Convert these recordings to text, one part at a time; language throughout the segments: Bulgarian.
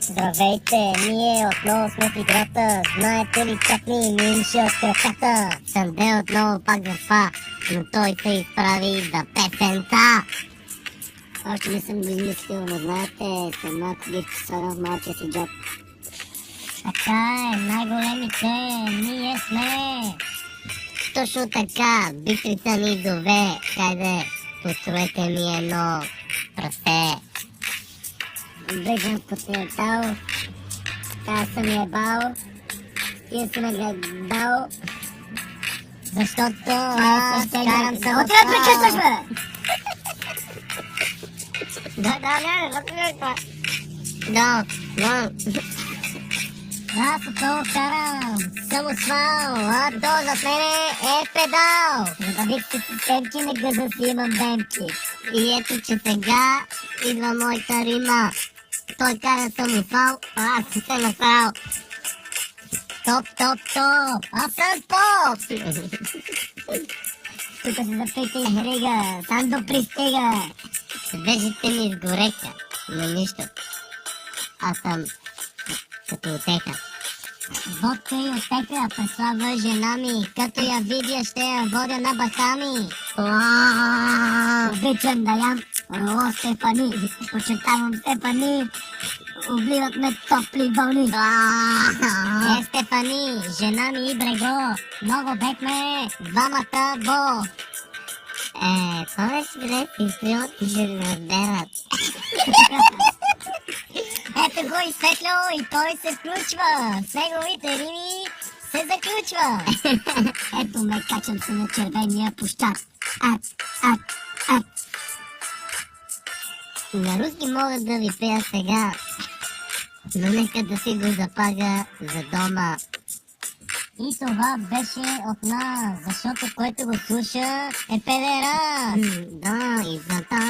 Здравейте, ние отново сме в играта. Знаете ли как ни мирише от краката? Санде отново пак в това, но той се изправи за песента. Още не съм го измислил, но знаете, след малко ги слагам в малкия си джоб. Така е, най-големите ние сме. Точно така, бистрица ни зове. Хайде, построете ми едно прасе. Бежам по тиятал, така съм ебал, тия си ме гледал, защото аз карам само... Отива прекъсваш, бе! Аз отново карам самосвал, а то зад мене е педал. Забавих си системки, не гъза си имам демки. И ето, че сега идва моята рима. Той кара самосвал, а аз си се насрал. Топ, топ, топ, аз съм топ! Тук се запита интрига, Сандо пристига. Вежите ми изгореха, но нищо. Аз съм като отеха. Водка и отека, преслава жена ми. Като я видя, ще я водя на Бахами. Обичам да ям роло Стефани. Почетавам Стефани. Обливат ме топли вълни. Стефани, жена ми и Брего. Много бехме, двамата бо. Помнеш къде си стримат и ще ме разберат. Ето го изсветло и той се включва. С неговите рими се заключва. Ето ме, качам се на червения площад. На руски мога да ви пея сега, но нека да си го запазя за дома. И това беше от нас, защото който го слуша е педера. Да, и зата.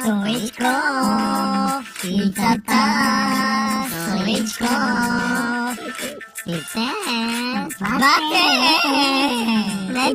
Стоичков, и зата. Стоичков. И те. Бате! Не,